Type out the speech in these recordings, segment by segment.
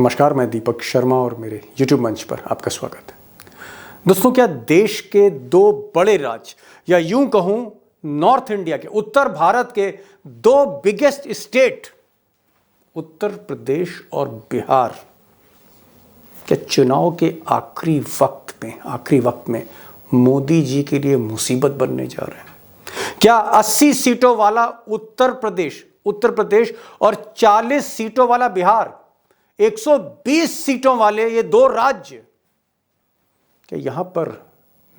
नमस्कार, मैं दीपक शर्मा और मेरे YouTube मंच पर आपका स्वागत है। दोस्तों, क्या देश के दो बड़े राज्य या यूं कहूं नॉर्थ इंडिया के, उत्तर भारत के दो बिगेस्ट स्टेट उत्तर प्रदेश और बिहार के चुनाव के आखिरी वक्त में मोदी जी के लिए मुसीबत बनने जा रहे हैं? क्या 80 सीटों वाला उत्तर प्रदेश और 40 सीटों वाला बिहार, 120 सीटों वाले ये दो राज्य, क्या यहां पर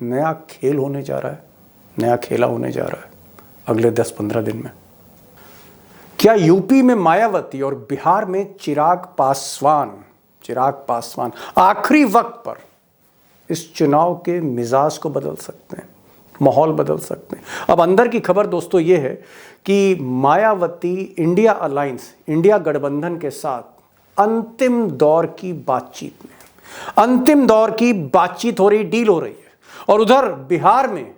नया खेल होने जा रहा है, नया खेला होने जा रहा है अगले 10-15 दिन में? क्या यूपी में मायावती और बिहार में चिराग पासवान आखिरी वक्त पर इस चुनाव के मिजाज को बदल सकते हैं, माहौल बदल सकते हैं? अब अंदर की खबर दोस्तों ये है कि मायावती इंडिया गठबंधन के साथ अंतिम दौर की बातचीत हो रही, डील हो रही है। और उधर बिहार में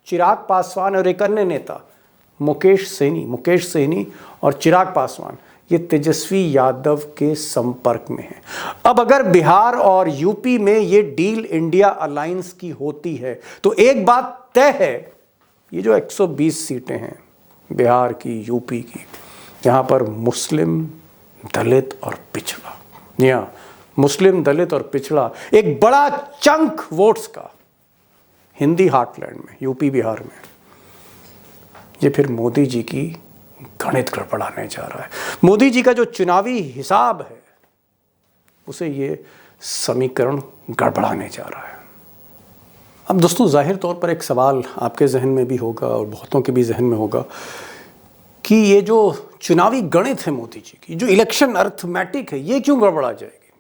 चिराग पासवान और एक अन्य नेता मुकेश सहनी और चिराग पासवान ये तेजस्वी यादव के संपर्क में है। अब अगर बिहार और यूपी में ये डील इंडिया अलायंस की होती है तो एक बात तय है, ये जो 120 सीटें हैं बिहार की, यूपी की, यहाँ पर मुस्लिम, दलित और पिछड़ा एक बड़ा चंक वोट्स का हिंदी हार्टलैंड में, यूपी बिहार में, ये फिर मोदी जी की गणित गड़बड़ाने जा रहा है। मोदी जी का जो चुनावी हिसाब है उसे ये समीकरण गड़बड़ाने जा रहा है। अब दोस्तों, जाहिर तौर पर एक सवाल आपके जहन में भी होगा और बहुतों के भी जहन में होगा कि ये जो चुनावी गणित है मोदी जी की, जो इलेक्शन अर्थमेटिक है, ये क्यों गड़बड़ा जाएगी?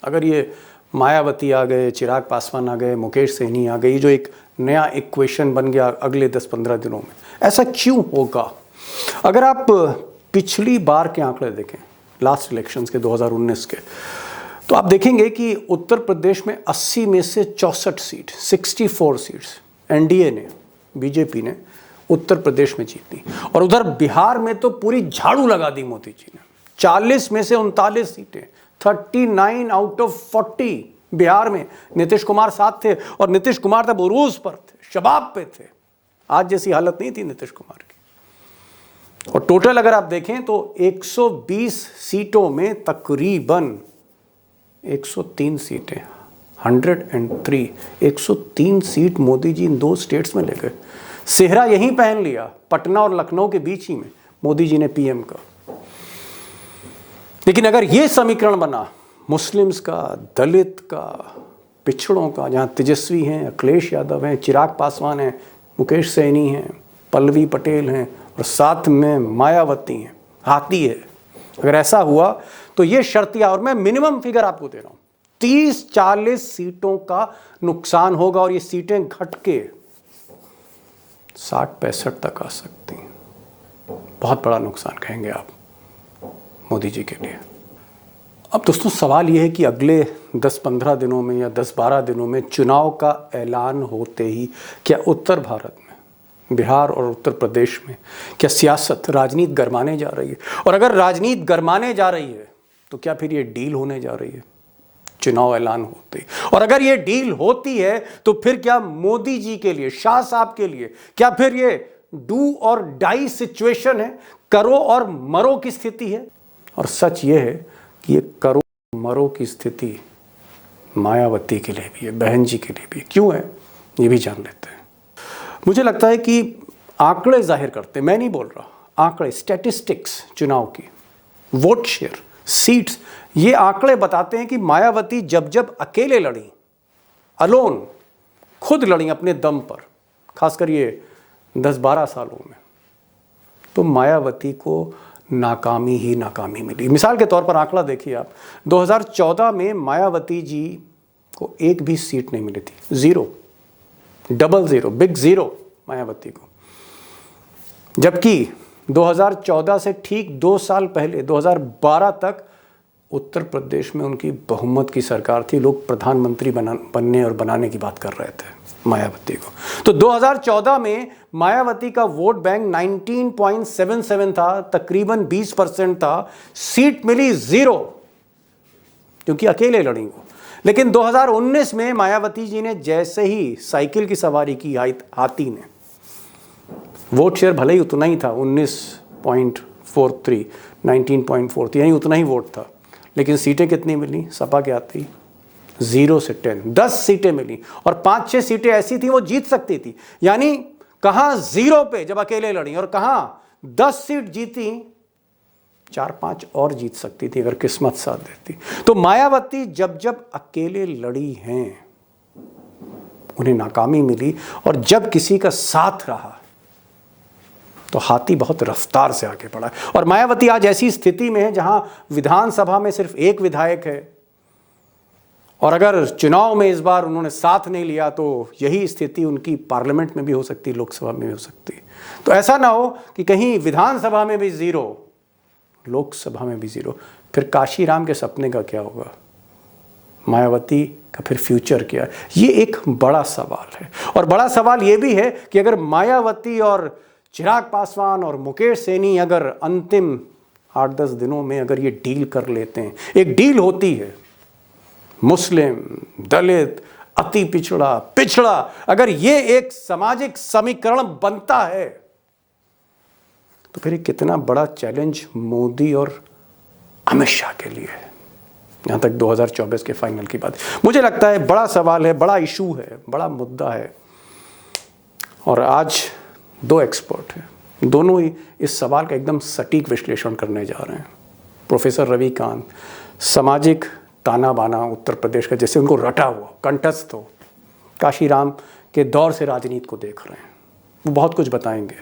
अगर ये मायावती आ गए, चिराग पासवान आ गए, मुकेश सहनी आ गए, जो एक नया इक्वेशन बन गया अगले 10-15 दिनों में, ऐसा क्यों होगा? अगर आप पिछली बार के आंकड़े देखें, लास्ट इलेक्शंस के 2019 के, तो आप देखेंगे कि उत्तर प्रदेश में 80 में से 64 सीट्स एनडीए ने, बीजेपी ने उत्तर प्रदेश में जीती। और उधर बिहार में तो पूरी झाड़ू लगा दी मोदी जी ने। 40 में से 39 सीटें, 39 आउट ऑफ 40 बिहार में नीतीश कुमार साथ थे। और नीतीश कुमार तब उरूज पर थे, शबाब पे थे। आज जैसी हालत नहीं थी नीतीश कुमार की। और टोटल अगर आप देखें तो 120 सीटों में तकरीबन 103 सीटें, 103 सीट मोदी जी इन दो स्टेट्स में ले गए। सेहरा यहीं पहन लिया, पटना और लखनऊ के बीच ही में मोदी जी ने पीएम का। लेकिन अगर यह समीकरण बना मुस्लिम्स का, दलित का, पिछड़ों का, जहां तेजस्वी हैं, अखिलेश यादव हैं, चिराग पासवान हैं, मुकेश सहनी हैं, पल्लवी पटेल हैं और साथ में मायावती हैं, हाथी है, अगर ऐसा हुआ तो ये शर्तिया, और मैं मिनिमम फिगर आपको दे रहा हूं, 30-40 सीटों का नुकसान होगा। और ये सीटें घट के 60-65 तक आ सकती हैं। बहुत बड़ा नुकसान कहेंगे आप मोदी जी के लिए। अब दोस्तों, सवाल यह है कि अगले 10-15 दिनों में या 10-12 दिनों में चुनाव का ऐलान होते ही क्या उत्तर भारत में, बिहार और उत्तर प्रदेश में क्या सियासत, राजनीति गरमाने जा रही है? और अगर राजनीति गरमाने जा रही है तो क्या फिर ये डील होने जा रही है चुनाव ऐलान होते? और अगर ये डील होती है तो फिर क्या मोदी जी के लिए, शाह साहब के लिए, क्या फिर ये डू और डाई सिचुएशन है, करो और मरो की स्थिति है? और सच ये है कि ये करो मरो की स्थिति मायावती के लिए भी है, बहन जी के लिए भी। क्यों है ये भी जान लेते हैं। मुझे लगता है कि आंकड़े जाहिर करते, मैं नहीं बोल रहा, आंकड़े, स्टैटिस्टिक्स चुनाव की, वोट शेयर, सीट्स, ये आंकड़े बताते हैं कि मायावती जब अकेले लड़ी, अलोन, खुद लड़ी अपने दम पर, खासकर ये 10-12 सालों में, तो मायावती को नाकामी ही नाकामी मिली। मिसाल के तौर पर आंकड़ा देखिए आप, 2014 में मायावती जी को एक भी सीट नहीं मिली थी, 0, बिग जीरो मायावती को। जबकि 2014 से ठीक 2 साल पहले 2012 तक उत्तर प्रदेश में उनकी बहुमत की सरकार थी। लोग प्रधानमंत्री बनने और बनाने की बात कर रहे थे मायावती को। तो 2014 में मायावती का वोट बैंक 19.77 था, तकरीबन 20% था, सीट मिली 0। क्योंकि अकेले लड़ी वो। लेकिन 2019 में मायावती जी ने जैसे ही साइकिल की सवारी की हाथी ने, वोट शेयर भले ही उतना ही था 19.43, 19.43 यानी उतना ही वोट था, लेकिन सीटें कितनी मिली सपा के आती? 0 से 10 सीटें मिली और 5-6 सीटें ऐसी थी वो जीत सकती थी। यानी कहां 0 पे जब अकेले लड़ी और कहां 10 सीट जीती, 4-5 और जीत सकती थी अगर किस्मत साथ देती। तो मायावती जब जब अकेले लड़ी हैं उन्हें नाकामी मिली, और जब किसी का साथ रहा तो हाथी बहुत रफ्तार से आगे बढ़ा। और मायावती आज ऐसी स्थिति में है जहां विधानसभा में सिर्फ एक विधायक है, और अगर चुनाव में इस बार उन्होंने साथ नहीं लिया तो यही स्थिति उनकी पार्लियामेंट में भी हो सकती, लोकसभा में भी हो सकती। तो ऐसा ना हो कि कहीं विधानसभा में भी 0, लोकसभा में भी 0, फिर काशीराम के सपने का क्या होगा? मायावती का फिर फ्यूचर क्या है? ये एक बड़ा सवाल है। और बड़ा सवाल ये भी है कि अगर मायावती और चिराग पासवान और मुकेश सहनी अगर अंतिम 8-10 दिनों में अगर ये डील कर लेते हैं, एक डील होती है, मुस्लिम, दलित, अति पिछड़ा, पिछड़ा, अगर ये एक सामाजिक समीकरण बनता है तो फिर कितना बड़ा चैलेंज मोदी और अमित शाह के लिए है। यहां तक 2024 के फाइनल की बात, मुझे लगता है बड़ा सवाल है, बड़ा इशू है, बड़ा मुद्दा है। और आज 2 एक्सपर्ट हैं, दोनों ही इस सवाल का एकदम सटीक विश्लेषण करने जा रहे हैं। प्रोफेसर रवि कांत, सामाजिक ताना बाना उत्तर प्रदेश का जैसे उनको रटा हुआ, कंठस्थ हो, काशीराम के दौर से राजनीति को देख रहे हैं, वो बहुत कुछ बताएंगे।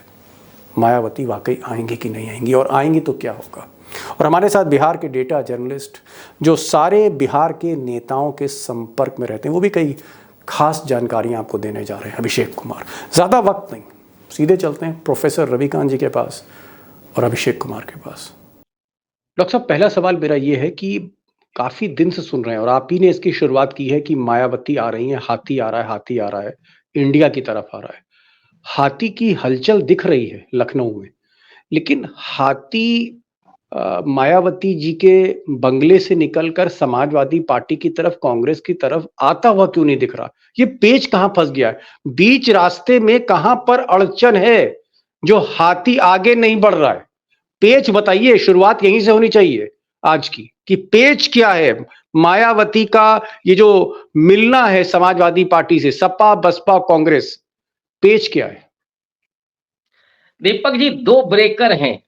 मायावती वाकई आएंगी कि नहीं आएंगी, और आएंगी तो क्या होगा। और हमारे साथ बिहार के डेटा जर्नलिस्ट जो सारे बिहार के नेताओं के संपर्क में रहते हैं, वो भी कई खास जानकारियां आपको देने जा रहे हैं। अभिषेक कुमार, ज़्यादा वक्त नहीं, सीधे चलते हैं प्रोफेसर रवि कांत जी के पास और अभिषेक कुमार के पास। डॉक्टर साहब, पहला सवाल मेरा ये है कि काफ़ी दिन से सुन रहे हैं और आप ही ने इसकी शुरुआत की है कि मायावती आ रही हैं, हाथी आ रहा है, हाथी आ रहा है, इंडिया की तरफ आ रहा है। हाथी की हलचल दिख रही है लखनऊ में, लेकिन हाथी मायावती जी के बंगले से निकलकर समाजवादी पार्टी की तरफ, कांग्रेस की तरफ आता हुआ क्यों नहीं दिख रहा? ये पेच कहां फंस गया है? बीच रास्ते में कहां पर अड़चन है जो हाथी आगे नहीं बढ़ रहा है? पेच बताइए, शुरुआत यहीं से होनी चाहिए आज की, कि पेच क्या है मायावती का? ये जो मिलना है समाजवादी पार्टी से, सपा बसपा कांग्रेस, पेच क्या है? दीपक जी, 2 ब्रेकर हैं,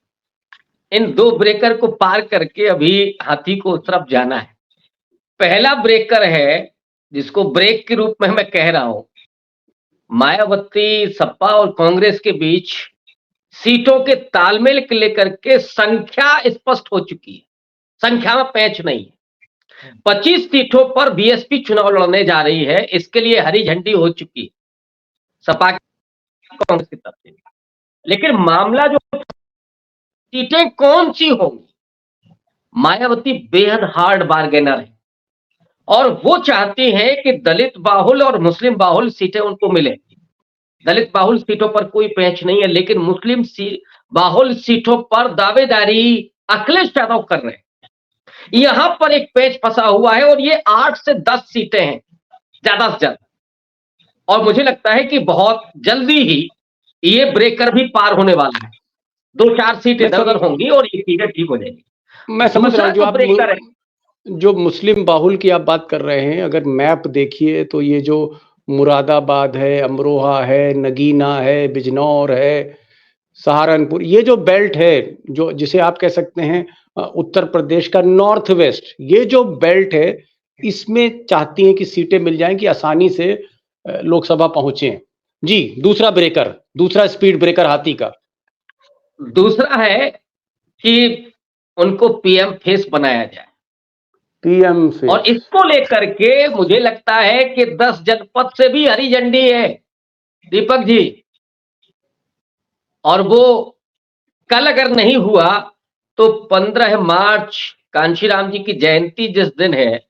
इन 2 ब्रेकर को पार करके अभी हाथी को उस तरफ जाना है। पहला ब्रेकर है जिसको ब्रेक के रूप में मैं कह रहा हूं, मायावती, सपा और कांग्रेस के बीच सीटों के तालमेल को लेकर के संख्या स्पष्ट हो चुकी है, संख्या में पैंच नहीं है। 25 सीटों पर बीएसपी चुनाव लड़ने जा रही है, इसके लिए हरी झंडी हो चुकी है सपा कांग्रेस की तरफ से। लेकिन मामला जो सीटें कौन सी होंगी, मायावती बेहद हार्ड बार्गेनर है और वो चाहती हैं कि दलित बाहुल और मुस्लिम बाहुल सीटें उनको मिले। दलित बाहुल सीटों पर कोई पेंच नहीं है, लेकिन मुस्लिम बाहुल सीटों पर दावेदारी अखिलेश यादव कर रहे हैं। यहां पर एक पेंच फंसा हुआ है और ये 8 से 10 सीटें हैं ज्यादा से ज्यादा, और मुझे लगता है कि बहुत जल्दी ही ये ब्रेकर भी पार होने वाला है। 2-4 सीट इधर उधर होंगी और ये चीजें ठीक हो जाएगी। मैं समझ रहा हूं जो आप ब्रेकर है, जो मुस्लिम बाहुल की आप बात कर रहे हैं, अगर मैप देखिए तो ये जो मुरादाबाद है, अमरोहा है, नगीना है, बिजनौर है, सहारनपुर, ये जो बेल्ट है, जो जिसे आप कह सकते हैं उत्तर प्रदेश का नॉर्थ वेस्ट, ये जो बेल्ट है, इसमें चाहती हैं कि सीटें मिल जाएं कि आसानी से लोकसभा पहुंचे। जी, दूसरा ब्रेकर, दूसरा स्पीड ब्रेकर हाथी का दूसरा है कि उनको पीएम फेस बनाया जाए, पीएम फेस, और इसको लेकर के मुझे लगता है कि 10 जनपद से भी हरी झंडी है दीपक जी। और वो कल अगर नहीं हुआ तो 15 मार्च कांशीराम जी की जयंती जिस दिन है,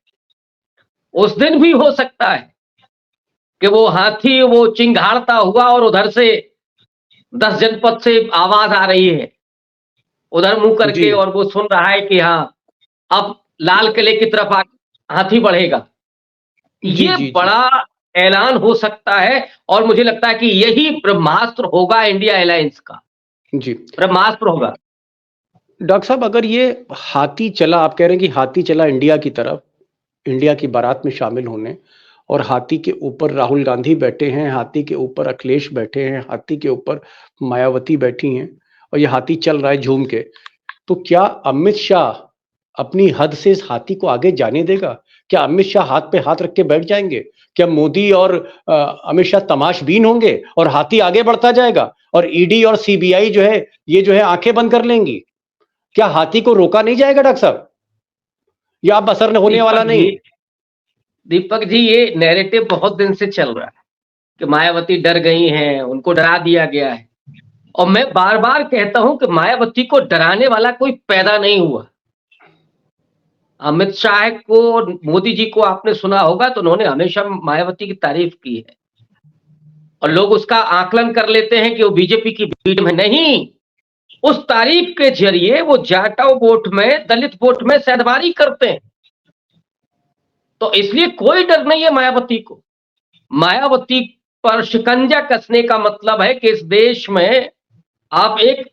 उस दिन भी हो सकता है कि वो हाथी वो चिंगाड़ता हुआ और उधर से 10 जनपद से आवाज आ रही है, उधर मुंह करके, और वो सुन रहा है कि हाँ अब लाल किले की तरफ आ हाथी बढ़ेगा। जी ये जी जी बड़ा ऐलान हो सकता है और मुझे लगता है कि यही ब्रह्मास्त्र होगा इंडिया अलायंस का, जी। ब्रह्मास्त्र होगा। डॉक्टर साहब, अगर ये हाथी चला, आप कह रहे हैं कि हाथी चला इंडिया की तरफ, इंडिया की बारात में शामिल होने, और हाथी के ऊपर राहुल गांधी बैठे हैं, हाथी के ऊपर अखिलेश बैठे हैं, हाथी के ऊपर मायावती बैठी हैं, और ये हाथी चल रहा है झूम के, तो क्या अमित शाह अपनी हद से इस हाथी को आगे जाने देगा? क्या अमित शाह हाथ पे हाथ रख के बैठ जाएंगे? क्या मोदी और अमित शाह तमाशबीन होंगे और हाथी आगे बढ़ता जाएगा और ईडी और सीबीआई जो है, ये जो है आंखें बंद कर लेंगी? क्या हाथी को रोका नहीं जाएगा डॉक्टर साहब? या अब असर होने वाला दीपक जी, नहीं? दीपक जी, ये नैरेटिव बहुत दिन से चल रहा है कि मायावती डर गई हैं, उनको डरा दिया गया है। और मैं बार बार कहता हूं कि मायावती को डराने वाला कोई पैदा नहीं हुआ। अमित शाह को, मोदी जी को आपने सुना होगा तो उन्होंने हमेशा मायावती की तारीफ की है, और लोग उसका आकलन कर लेते हैं कि वो बीजेपी की भीड़ में नहीं, उस तारीफ के जरिए वो जाटव वोट में, दलित वोट में सहदवारी करते हैं। तो इसलिए कोई डर नहीं है मायावती को। मायावती पर शिकंजा कसने का मतलब है कि इस देश में आप एक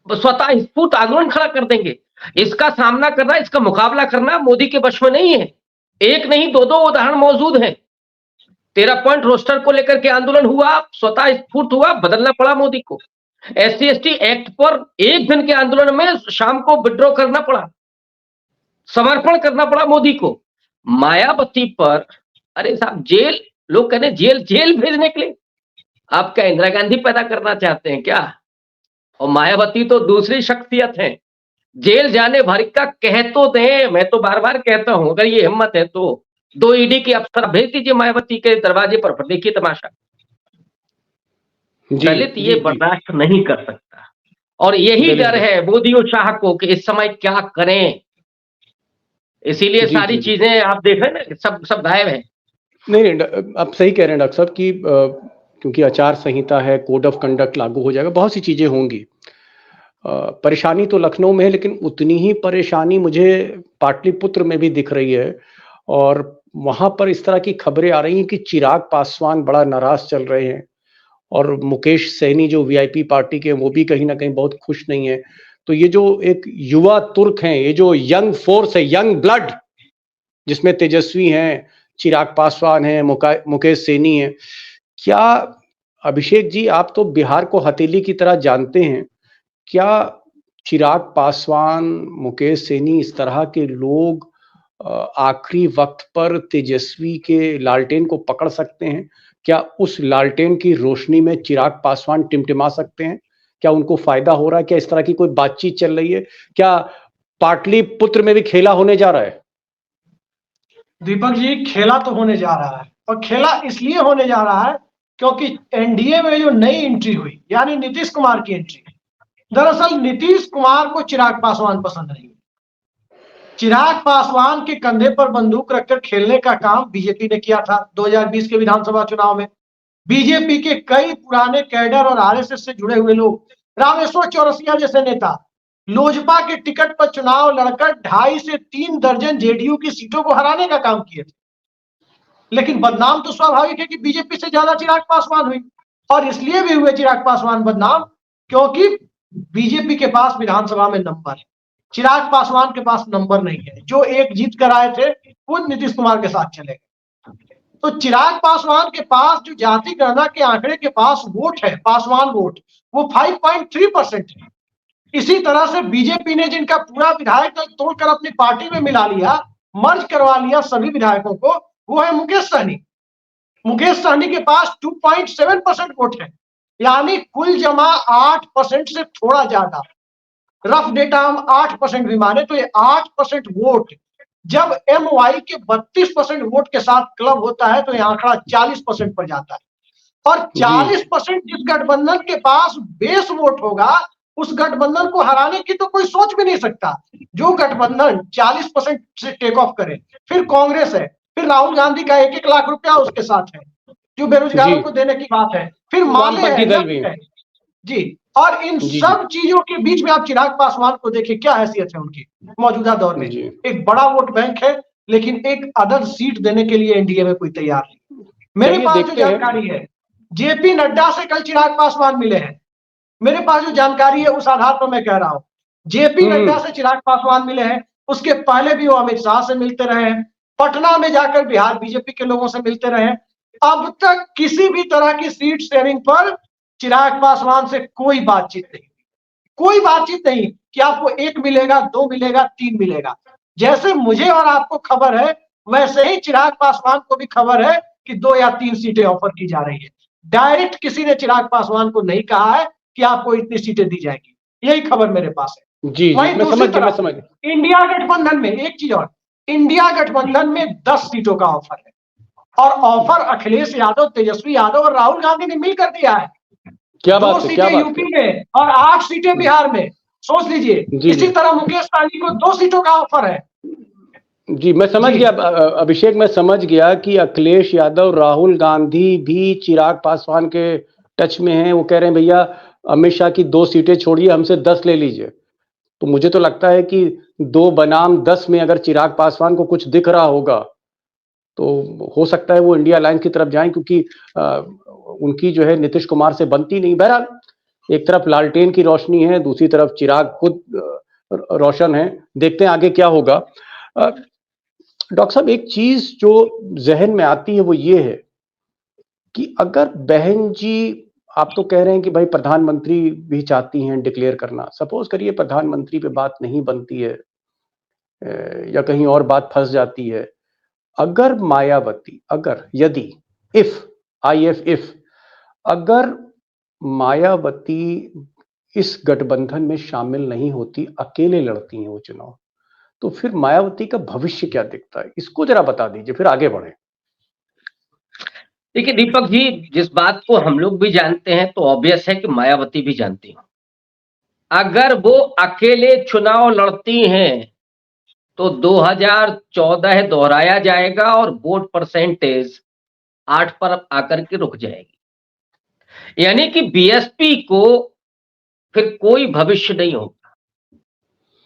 स्वतः स्फूर्त आंदोलन खड़ा कर देंगे। इसका सामना करना, इसका मुकाबला करना मोदी के वश में नहीं है। एक नहीं, दो दो उदाहरण मौजूद हैं। 13 पॉइंट रोस्टर को लेकर के आंदोलन हुआ, स्वतः स्फूर्त हुआ, बदलना पड़ा मोदी को। SC/ST एक्ट पर एक दिन के आंदोलन में शाम को विड्रॉ करना पड़ा, समर्पण करना पड़ा मोदी को। मायावती पर, अरे साहब, जेल, लोग कहते हैं जेल जेल भेजने के लिए। आप क्या इंदिरा गांधी पैदा करना चाहते हैं क्या? और मायावती तो दूसरी शख्सियत है, जेल जाने भर का कह तो दें। मैं तो बार बार कहता हूं, अगर ये हिम्मत है तो 2 ईडी की अफसर भेज दीजिए मायावती के दरवाजे पर देखिए तमाशा। जी दलित ये जी जी। बर्दाश्त नहीं कर सकता, और यही दलित डर है मोदी और शाह को कि इस समय क्या करें। इसीलिए जी सारी जी जी। चीजें आप देख रहे हैं ना, सब सब गायब है। नहीं नहीं, आप सही कह रहे हैं डॉक्टर साहब कि क्योंकि आचार संहिता है, कोड ऑफ कंडक्ट लागू हो जाएगा, बहुत सी चीजें होंगी। परेशानी तो लखनऊ में है, लेकिन उतनी ही परेशानी मुझे पाटलिपुत्र में भी दिख रही है। और वहां पर इस तरह की खबरें आ रही हैं कि चिराग पासवान बड़ा नाराज चल रहे हैं, और मुकेश सहनी जो वीआईपी पार्टी के, वो भी कहीं ना कहीं बहुत खुश नहीं है। तो ये जो एक युवा तुर्क हैं, ये जो यंग फोर्स है, यंग ब्लड, जिसमें तेजस्वी हैं, चिराग पासवान हैं, मुकेश सहनी हैं, क्या, अभिषेक जी आप तो बिहार को हथेली की तरह जानते हैं, क्या चिराग पासवान, मुकेश सहनी, इस तरह के लोग आखिरी वक्त पर तेजस्वी के लालटेन को पकड़ सकते हैं? क्या उस लालटेन की रोशनी में चिराग पासवान टिमटिमा सकते हैं? क्या उनको फायदा हो रहा है? क्या इस तरह की कोई बातचीत चल रही है? क्या पाटलिपुत्र में भी खेला होने जा रहा है? दीपक जी, खेला तो होने जा रहा है, और खेला इसलिए होने जा रहा है क्योंकि एनडीए में जो नई एंट्री हुई, यानी नीतीश कुमार की एंट्री, दरअसल नीतीश कुमार को चिराग पासवान पसंद नहीं। चिराग पासवान के कंधे पर बंदूक रखकर खेलने का काम बीजेपी ने किया था 2020 के विधानसभा चुनाव में। बीजेपी के कई पुराने कैडर और आरएसएस से जुड़े हुए लोग, रामेश्वर चौरसिया जैसे नेता, लोजपा के टिकट पर चुनाव लड़कर 2.5 से 3 दर्जन जेडीयू की सीटों को हराने का काम किए थे। लेकिन बदनाम तो स्वाभाविक है कि बीजेपी से ज्यादा चिराग पासवान हुई, और इसलिए भी हुए चिराग पासवान बदनाम क्योंकि बीजेपी के पास विधानसभा में नंबर है, चिराग पासवान के पास नंबर नहीं है। जो एक जीत कर आए थे वो नीतीश कुमार के साथ चले गए। तो चिराग पासवान के पास जो जाति गणना के आंकड़े के पास वोट है, पासवान वोट, वो 5.3% है। इसी तरह से बीजेपी ने जिनका पूरा विधायक दल तोड़कर अपनी पार्टी में मिला लिया, मर्ज करवा लिया सभी विधायकों को, वो है मुकेश सहनी। मुकेश सहनी के पास 2.7% वोट है, यानी कुल जमा 8% से थोड़ा ज्यादा। रफ डेटा हम 8% भी माने तो ये 8% वोट जब MY के 32% वोट के साथ क्लब होता है तो यह आंकड़ा 40% पर जाता है। और 40% जिस गठबंधन के पास बेस वोट होगा, उस गठबंधन को हराने की तो कोई सोच भी नहीं सकता। जो गठबंधन 40% से टेक ऑफ करे, फिर कांग्रेस है, फिर राहुल गांधी का 1-1 लाख रुपया उसके साथ है जो बेरोजगारों को देने की बात है, फिर माले वामपंथी है, दल भी है जी। और इन जी जी सब चीजों के बीच में आप चिराग पासवान को देखिए, क्या हैसियत है उनकी मौजूदा दौर में। जी एक बड़ा वोट बैंक है, लेकिन एक अदर सीट देने के लिए एनडीए में कोई तैयार नहीं। मेरे पास जो जानकारी है, जेपी नड्डा से कल चिराग पासवान मिले हैं। मेरे पास जो जानकारी है उस आधार पर मैं कह रहा हूं, जेपी नड्डा से चिराग पासवान मिले हैं। उसके पहले भी वो अमित शाह से मिलते रहे हैं, पटना में जाकर बिहार बीजेपी के लोगों से मिलते रहे। अब तक किसी भी तरह की सीट शेयरिंग पर चिराग पासवान से कोई बातचीत नहीं, कोई बातचीत नहीं कि आपको 1 मिलेगा, 2 मिलेगा, 3 मिलेगा। जैसे मुझे और आपको खबर है, वैसे ही चिराग पासवान को भी खबर है कि 2 या 3 सीटें ऑफर की जा रही है। डायरेक्ट किसी ने चिराग पासवान को नहीं कहा है कि आपको इतनी सीटें दी जाएगी, यही खबर मेरे पास है। जी, वहीं मैं दूसरी समझ तरफ गया। इंडिया गठबंधन में एक चीज और, इंडिया गठबंधन में 10 सीटों का ऑफर है, और ऑफर अखिलेश यादव, तेजस्वी यादव और राहुल गांधी ने मिलकर दिया है। क्या 2 बात है, क्या सीटें बात यूपी है। में और 8 सीटें बिहार में, सोच लीजिए। जी, इसी जी। तरह मुकेश सहनी को 2 सीटों का ऑफर है। जी, मैं समझ जी। गया अभिषेक, मैं समझ गया कि अखिलेश यादव, राहुल गांधी भी चिराग पासवान के टच में हैं। वो कह रहे हैं भैया अमित शाह की 2 सीटें छोड़िए, हमसे 10 ले लीजिए। तो मुझे तो लगता है कि 2 बनाम 10 में अगर चिराग पासवान को कुछ दिख रहा होगा तो हो सकता है वो इंडिया अलायंस की तरफ जाएं, क्योंकि उनकी जो है नीतीश कुमार से बनती नहीं। बहरहाल, एक तरफ लालटेन की रोशनी है, दूसरी तरफ चिराग खुद रोशन है। देखते हैं आगे क्या होगा। डॉक्टर साहब, एक चीज जो जहन में आती है वो ये है कि अगर बहन जी, आप तो कह रहे हैं कि भाई प्रधानमंत्री भी चाहती हैं डिक्लेयर करना, सपोज करिए प्रधानमंत्री पे बात नहीं बनती है या कहीं और बात फंस जाती है, अगर मायावती, अगर यदि इफ अगर मायावती इस गठबंधन में शामिल नहीं होती, अकेले लड़ती हैं वो चुनाव, तो फिर मायावती का भविष्य क्या दिखता है, इसको जरा बता दीजिए, फिर आगे बढ़े। देखिए दीपक जी, जिस बात को हम लोग भी जानते हैं तो ऑब्वियस है कि मायावती भी जानती हैं। अगर वो अकेले चुनाव लड़ती हैं तो 2014 दोहराया जाएगा और वोट परसेंटेज 8 पर आकर के रुक जाएगी। यानी कि बीएसपी को फिर कोई भविष्य नहीं होगा।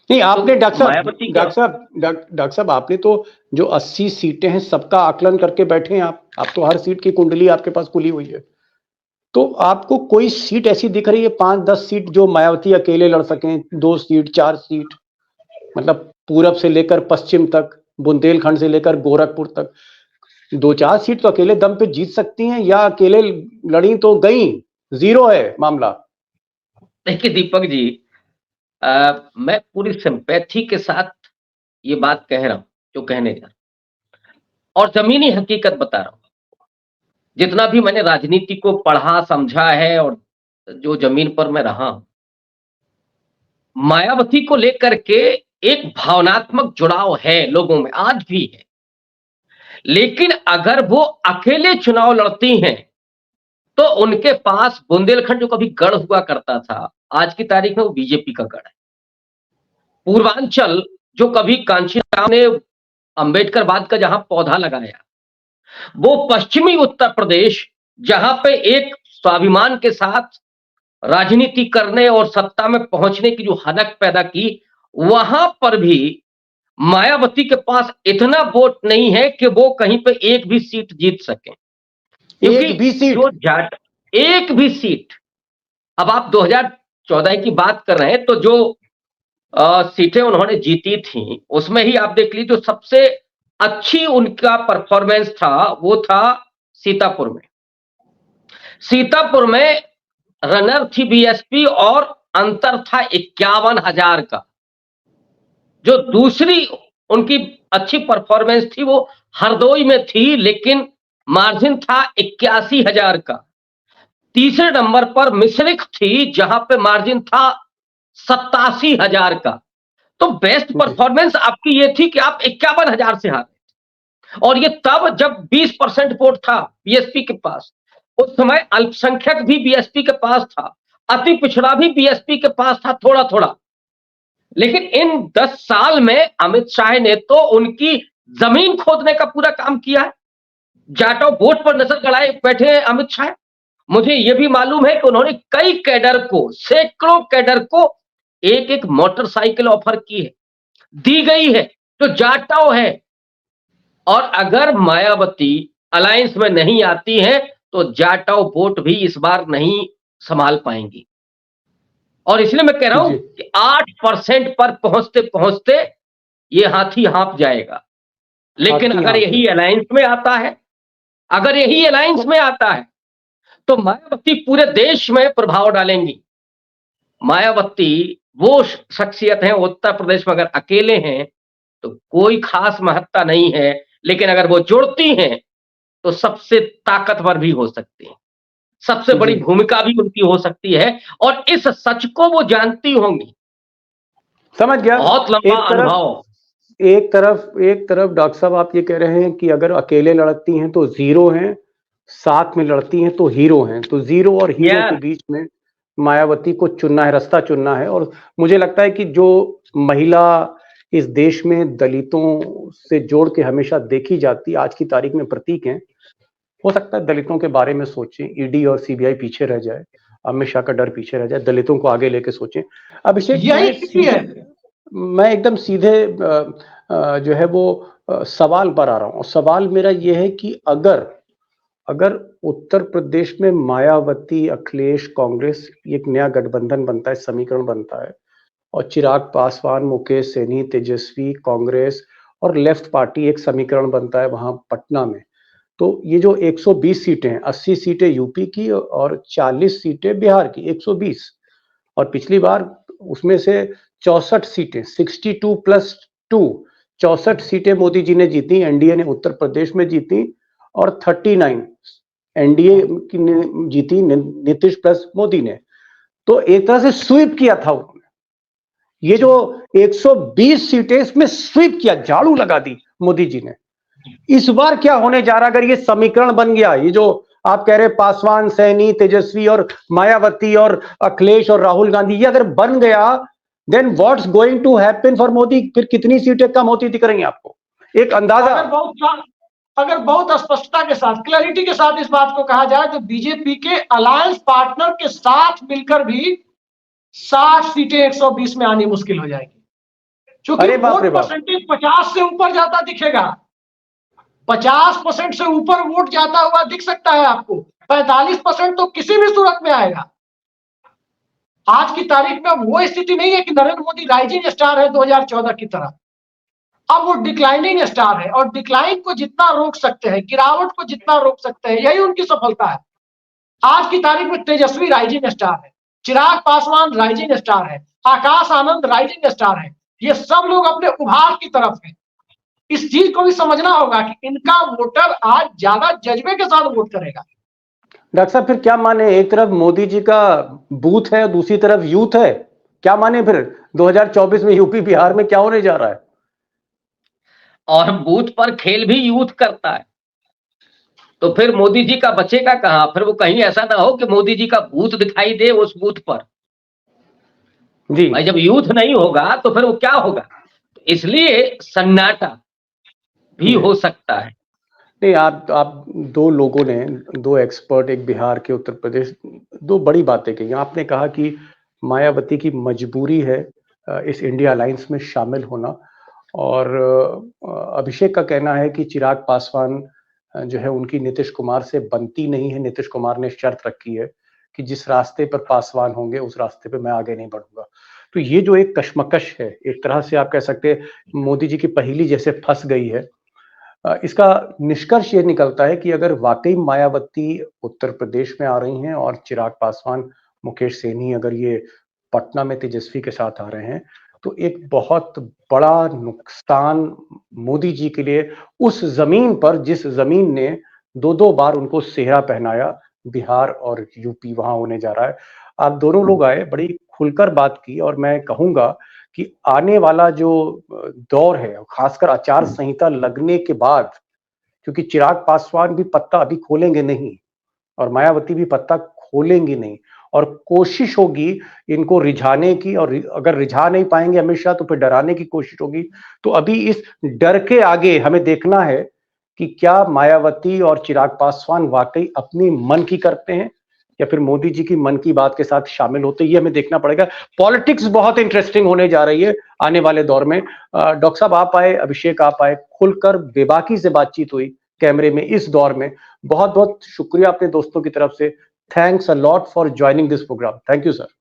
नहीं, आपने मायावती का डॉक्टर साहब आपने तो जो 80 सीटें हैं सबका आकलन करके बैठे हैं आप तो हर सीट की कुंडली आपके पास खुली हुई है, तो आपको कोई सीट ऐसी दिख रही है 5-10 सीट जो मायावती अकेले लड़ सकें, 2 सीट 4 सीट, मतलब पूरब से लेकर पश्चिम तक, बुंदेलखंड से लेकर गोरखपुर तक 2-4 सीट तो अकेले दम पे जीत सकती हैं, या अकेले लड़ी तो गई, जीरो है मामला? देखिए दीपक जी, मैं पूरी सिंपैथी के साथ ये बात कह रहा हूं जो कहने जा रहा हूं, और जमीनी हकीकत बता रहा हूं। जितना भी मैंने राजनीति को पढ़ा समझा है और जो जमीन पर मैं रहा हूं, मायावती को लेकर के एक भावनात्मक जुड़ाव है लोगों में, आज भी है। लेकिन अगर वो अकेले चुनाव लड़ती हैं तो उनके पास बुंदेलखंड जो कभी गढ़ हुआ करता था, आज की तारीख में वो बीजेपी का गढ़ है। पूर्वांचल जो कभी कांशीराम ने अंबेडकरवाद का जहां पौधा लगाया, वो पश्चिमी उत्तर प्रदेश जहां पे एक स्वाभिमान के साथ राजनीति करने और सत्ता में पहुंचने की जो हनक पैदा की, वहां पर भी मायावती के पास इतना वोट नहीं है कि वो कहीं पे एक भी सीट जीत सके। एक भी सीट? जो जाट एक भी सीट, अब आप 2014 की बात कर रहे हैं तो जो सीटें उन्होंने जीती थी उसमें ही आप देख लीजिए, जो सबसे अच्छी उनका परफॉर्मेंस था वो था सीतापुर में। सीतापुर में रनर थी बीएसपी और अंतर था 51,000 का। जो दूसरी उनकी अच्छी परफॉर्मेंस थी वो हरदोई में थी, लेकिन मार्जिन था 81,000 का। तीसरे नंबर पर मिश्रिख थी जहां पे मार्जिन था 87,000 का। तो बेस्ट परफॉर्मेंस आपकी ये थी कि आप 51,000 से हारे, और ये तब जब 20% वोट था बीएसपी के पास। उस समय अल्पसंख्यक भी बीएसपी के पास था, अति पिछड़ा भी बीएसपी के पास था थोड़ा थोड़ा। लेकिन इन 10 साल में अमित शाह ने तो उनकी जमीन खोदने का पूरा काम किया है। जाटव वोट पर नजर गड़ाए बैठे हैं अमित शाह। मुझे यह भी मालूम है कि उन्होंने कई कैडर को, सैकड़ों कैडर को एक एक मोटरसाइकिल ऑफर की है, दी गई है। जो जाटव है और अगर मायावती अलायंस में नहीं आती है तो जाटव वोट भी इस बार नहीं संभाल पाएंगी। और इसलिए मैं कह रहा हूं जी कि 8% पर पहुंचते पहुंचते ये हाथी हाँफ जाएगा। लेकिन हाथी अगर हाँफ यही जाए। अलायंस में आता है, अगर यही अलायंस में आता है तो मायावती पूरे देश में प्रभाव डालेंगी। मायावती वो शख्सियत है, उत्तर प्रदेश में अगर अकेले हैं तो कोई खास महत्ता नहीं है, लेकिन अगर वो जुड़ती हैं तो सबसे ताकतवर भी हो सकती हैं, सबसे बड़ी जी भूमिका भी उनकी हो सकती है। और इस सच को वो जानती होंगी। समझ गया। बहुत लंबा एक तरफ अनुभव। एक तरफ डॉक्टर साहब आप ये कह रहे हैं कि अगर अकेले लड़ती हैं तो जीरो हैं, साथ में लड़ती हैं तो हीरो हैं, तो जीरो और हीरो के यस, बीच में मायावती को चुनना है, रास्ता चुनना है। और मुझे लगता है कि जो महिला इस देश में दलितों से जोड़ के हमेशा देखी जाती, आज की तारीख में प्रतीक हैं। हो सकता है दलितों के बारे में सोचें, ईडी और सीबीआई पीछे रह जाए, अमित शाह का डर पीछे रह जाए, दलितों को आगे लेके सोचें। अभिषेक, यही स्थिति है। मैं एकदम सीधे जो है वो सवाल पर आ रहा हूँ। सवाल मेरा ये है कि अगर अगर उत्तर प्रदेश में मायावती, अखिलेश, कांग्रेस, एक नया गठबंधन बनता है, समीकरण बनता है, और चिराग पासवान, मुकेश सहनी, तेजस्वी, कांग्रेस और लेफ्ट पार्टी एक समीकरण बनता है वहां पटना में, तो ये जो 120 सीटें हैं, 80 सीटें यूपी की और 40 सीटें बिहार की, 120। और पिछली बार उसमें से 64 सीटें, 62 प्लस 2, 64 सीटें मोदी जी ने जीती, एनडीए ने उत्तर प्रदेश में जीती, और 39 एनडीए की ने जीती, नीतीश प्लस मोदी ने। तो एक तरह से स्वीप किया था उन्होंने। ये जो 120 सीटें, इसमें स्वीप किया, झाड़ू लगा दी मोदी जी ने। इस बार क्या होने जा रहा है अगर ये समीकरण बन गया, ये जो आप कह रहे पासवान, सैनी, तेजस्वी और मायावती और अखिलेश और राहुल गांधी, ये अगर बन गया, then what's going to happen for Modi? फिर कितनी सीटें कम होती दिख रही हैं आपको, एक अंदाजा? अगर बहुत स्पष्टता के साथ, क्लैरिटी के साथ इस बात को कहा जाए तो बीजेपी के अलायंस पार्टनर के साथ मिलकर भी 60 सीटें 120 में आनी मुश्किल हो जाएगी, क्योंकि अरे बाप रे वोट बाप। परसेंटेज 50 से ऊपर जाता दिखेगा। 50% से ऊपर वोट जाता हुआ दिख सकता है आपको। 45% तो किसी भी सूरत में आएगा। आज की तारीख में वो स्थिति नहीं है कि नरेंद्र मोदी राइजिंग स्टार है 2014 की तरह। अब वो डिक्लाइनिंग स्टार है, और डिक्लाइन को जितना रोक सकते हैं, गिरावट को जितना रोक सकते हैं, यही उनकी सफलता है। आज की तारीख में तेजस्वी राइजिंग स्टार है, चिराग पासवान राइजिंग स्टार है, आकाश आनंद राइजिंग स्टार है। ये सब लोग अपने उभार की तरफ है। इस चीज को भी समझना होगा कि इनका वोटर आज ज्यादा जज्बे के साथ वोट करेगा। डॉक्टर साहब फिर क्या माने? एक तरफ मोदी जी का बूथ है, दूसरी तरफ यूथ है, क्या माने फिर 2024 में यूपी बिहार में क्या होने जा रहा है? और बूथ पर खेल भी यूथ करता है, तो फिर मोदी जी का बचेगा कहां? फिर वो कहीं ऐसा ना हो कि मोदी जी का बूथ दिखाई दे उस बूथ पर। जी भाई जब यूथ नहीं होगा तो फिर वो क्या होगा? इसलिए सन्नाटा भी जी। हो सकता है। नहीं, आप दो लोगों ने, दो एक्सपर्ट, एक बिहार के, उत्तर प्रदेश, दो बड़ी बातें कही। आपने कहा कि मायावती की मजबूरी है इस इंडिया अलायंस में शामिल होना, और अभिषेक का कहना है कि चिराग पासवान जो है उनकी नीतीश कुमार से बनती नहीं है। नीतीश कुमार ने शर्त रखी है कि जिस रास्ते पर पासवान होंगे उस रास्ते पे मैं आगे नहीं बढ़ूंगा। तो ये जो एक कशमकश है, एक तरह से आप कह सकते हैं मोदी जी की पहेली जैसे फंस गई है। इसका निष्कर्ष ये निकलता है कि अगर वाकई मायावती उत्तर प्रदेश में आ रही हैं और चिराग पासवान, मुकेश सहनी अगर ये पटना में तेजस्वी के साथ आ रहे हैं, तो एक बहुत बड़ा नुकसान मोदी जी के लिए उस जमीन पर, जिस जमीन ने दो दो बार उनको सेहरा पहनाया, बिहार और यूपी, वहां होने जा रहा है। आप दोनों लोग आए, बड़ी खुलकर बात की, और मैं कहूंगा कि आने वाला जो दौर है, खासकर आचार संहिता लगने के बाद, क्योंकि चिराग पासवान भी पत्ता अभी खोलेंगे नहीं और मायावती भी पत्ता खोलेंगी नहीं, और कोशिश होगी इनको रिझाने की, और अगर रिझा नहीं पाएंगे अमित शाह तो फिर डराने की कोशिश होगी। तो अभी इस डर के आगे हमें देखना है कि क्या मायावती और चिराग पासवान वाकई अपनी मन की करते हैं, या फिर मोदी जी की मन की बात के साथ शामिल होते, ये हमें देखना पड़ेगा। पॉलिटिक्स बहुत इंटरेस्टिंग होने जा रही है आने वाले दौर में। डॉक्टर साहब आप आए, अभिषेक आप आए, खुलकर बेबाकी से बातचीत हुई कैमरे में इस दौर में। बहुत बहुत शुक्रिया अपने दोस्तों की तरफ से। Thanks a lot for joining this programme. Thank you sir.